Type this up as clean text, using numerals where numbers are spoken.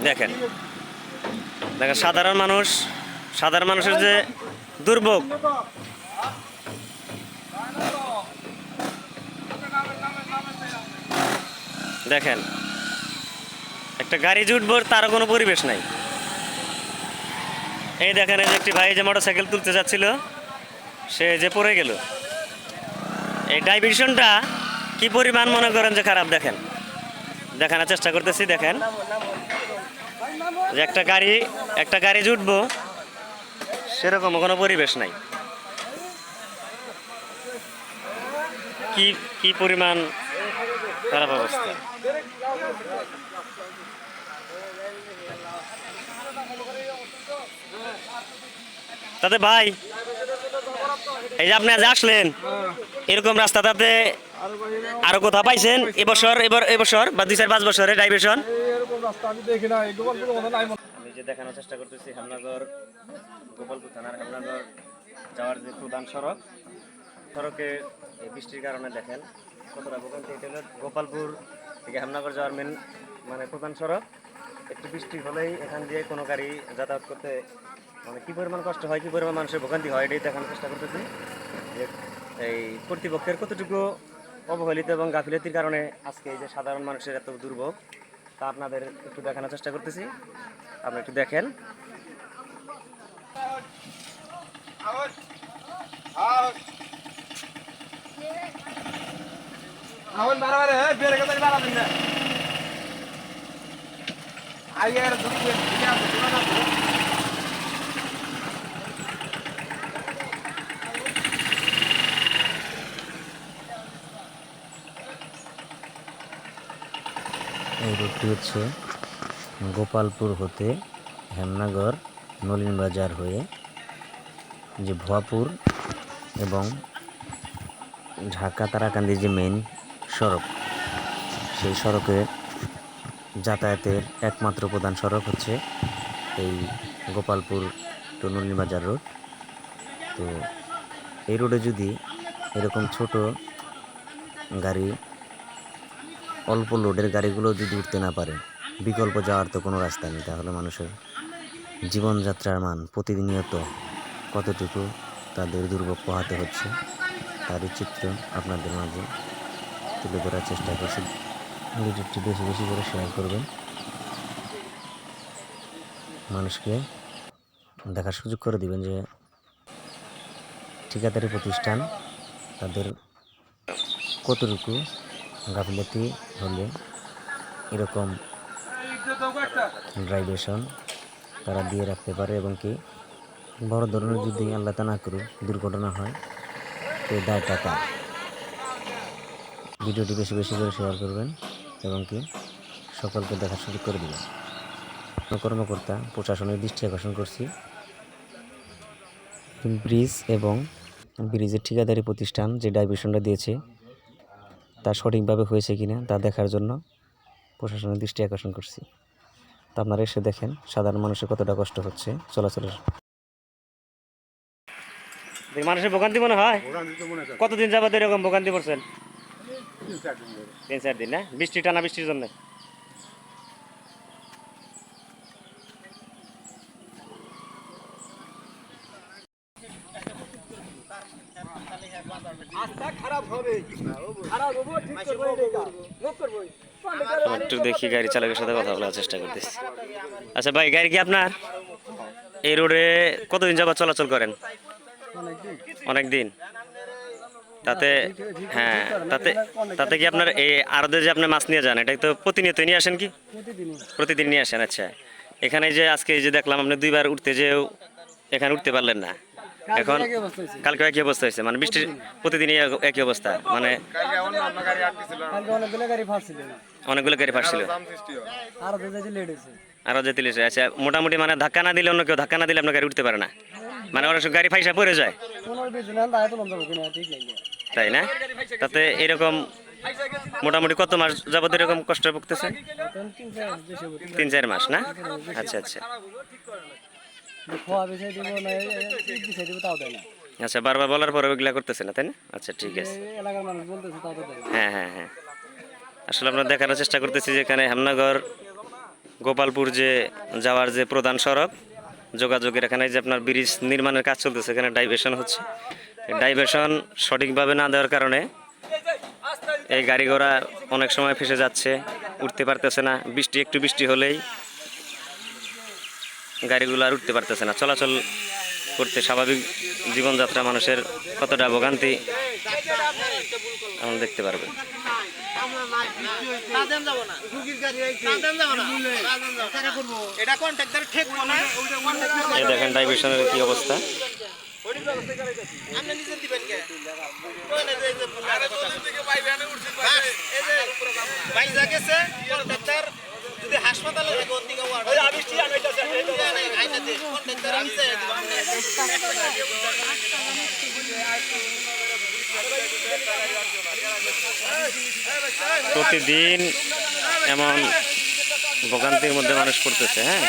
দেখেন দেখেন সাধারণ মানুষের যে দুর্ভোগ। দেখেন একটা গাড়ি জুটবো তারও কোনো পরিবেশ নাই। এই দেখেন এই যে একটি ভাই যে মোটরসাইকেল তুলতে যাচ্ছিল সে যে পড়ে গেল। এই ডাইভিশনটা কি পরিমাণ মনে করেন যে খারাপ। দেখেন দেখানোর চেষ্টা করতেছি। দেখেন যে একটা গাড়ি জুটবো সেরকম কোনো পরিবেশ নাই। কি কি পরিমাণ খারাপ অবস্থা। তাতে ভাই এই যে আপনি আজ আসলেন এরকম রাস্তা তাতে আরো কোথাও পাইছেন এবছর বা 2-4-5 বছরে ডাইভারশন? আমি যে দেখানোর চেষ্টা করতেছি হেমনাগর গোপালপুর থানার হেমনাগর যাওয়ার যে প্রধান সড়কে এই বৃষ্টির কারণে দেখেন কতটা ভোগান্তি। এটা হলো গোপালপুর থেকে হেমনাগর যাওয়ার মেন মানে প্রধান সড়ক। একটু বৃষ্টি হলেই এখান দিয়ে কোনো গাড়ি যাতায়াত করতে মানে কী পরিমাণ কষ্ট হয়, কী পরিমাণ মানুষের ভোগান্তি হয় এটাই দেখানোর চেষ্টা করতেছি যে এই কর্তৃপক্ষের কতটুকু অবহেলিত এবং গাফিলতির কারণে আজকে এই যে সাধারণ মানুষের এত দুর্ভোগ তা আপনাদের একটু দেখানোর চেষ্টা করতেছি। আপনি একটু দেখেন। এই রুটটি হচ্ছে গোপালপুর হতে হেমনাগর নলিন বাজার হয়ে যে ভুয়াপুর এবং ঢাকা তারাকান্দি যে মেইন সড়ক সেই সড়কে যাতায়াতের একমাত্র প্রধান সড়ক হচ্ছে এই গোপালপুর টু নলিন বাজার রোড। তো এই রোডে যদি এরকম ছোট গাড়ি অল্প লোডের গাড়িগুলো যদি উঠতে না পারে, বিকল্প যাওয়ার তো কোনো রাস্তা নেই, তাহলে মানুষের জীবনযাত্রার মান প্রতিনিয়ত কতটুকু তাদের দুর্ভোগ পোহাতে হচ্ছে তারই চিত্র আপনাদের মাঝে তুলে ধরার চেষ্টা করছি। ভিডিওটি বেশি বেশি করে শেয়ার করবেন, মানুষকে দেখার সুযোগ করে দিবেন যে ঠিকাদারি প্রতিষ্ঠান তাদের কতটুকু গাফিলতি হলে এরকম ড্রাইভেশন তারা দিয়ে রাখতে পারে এবং কি বড় ধরনের যদি আল্লাহ তা না করুক দুর্ঘটনা হয় তো দায়টা কার। ভিডিওটি বেশি বেশি করে শেয়ার করবেন এবং কি সকলকে দেখার সুযোগ করে দেবেন। কর্মকর্তা প্রশাসনের দৃষ্টি আকর্ষণ করছি ব্রিজ এবং ব্রিজের ঠিকাদারি প্রতিষ্ঠান যে ডাইভারশনটা দিয়েছে তা সঠিকভাবে হয়েছে কিনা তা দেখার জন্য প্রশাসনের দৃষ্টি আকর্ষণ করছি। তা আপনারা এসে দেখেন সাধারণ মানুষের কতটা কষ্ট হচ্ছে চলাচলের। মানুষের ভোগান্তি মনে হয় কতদিন যাবত এরকম ভোগান্তি পড়ছেন? 3-4 দিন না? বৃষ্টি টানা বৃষ্টির জন্য। একটু দেখি গাড়ি চালকের সাথে কথা বলার চেষ্টা করতেছি। আচ্ছা ভাই, গাড়ি কি আপনার এই রোডে কতদিন যাবত চলাচল করেন? অনেক দিন। তাতে হ্যাঁ তাতে তাতে কি আপনার এই আড়তে যে আপনি মাছ নিয়ে যান এটা তো প্রতিনিয়ত নিয়ে আসেন কি? প্রতিদিন নিয়ে আসেন। আচ্ছা, এখানে যে আজকে যে দেখলাম আপনি 2বার উঠতে যেও এখানে উঠতে পারলেন না, এখন কালকে একই অবস্থা হয়েছে মানে বৃষ্টির প্রতিদিনই একই অবস্থা মানে অনেকগুলো গাড়ি ফাটছিল আরো যেতে লেগেছে। আচ্ছা, মোটামুটি মানে ধাক্কা না দিলে অন্য কেউ ধাক্কা না দিলে আপনার গাড়ি উঠতে পারে না, মানে অনেক গাড়ি ফাইসা পড়ে যায়, তাই না? তাতে এরকম মোটামুটি কত মাস যাবত এরকম কষ্ট ভুগতেছে? 3-4 মাস না? আচ্ছা আচ্ছা আচ্ছা, বারবার বলার পরে ওইগুলা করতেছে না, তাই না? আচ্ছা ঠিক আছে। হ্যাঁ হ্যাঁ হ্যাঁ আসলে আমরা দেখানোর চেষ্টা করতেছি যে এখানে হেমনগর গোপালপুর যে যাওয়ার যে প্রধান সড়ক যোগাযোগের, এখানে যে আপনার ব্রিজ নির্মাণের কাজ চলতেছে, এখানে ডাইভারশন হচ্ছে। ডাইভারশন সঠিকভাবে না দেওয়ার কারণে এই গাড়ি ঘোড়া অনেক সময় ফেসে যাচ্ছে, উঠতে পারতেছে না। একটু বৃষ্টি হলেই গাড়িগুলো আর উঠতে পারতেছে না, চলাচল করতে স্বাভাবিক জীবনযাত্রা মানুষের কতটা ভোগান্তি এখন দেখতে পারবে। এই দেখেন ডাইভারশনের কি অবস্থা। প্রতিদিন এমন ভোগান্তির মধ্যে মানুষ পড়তেছে। হ্যাঁ।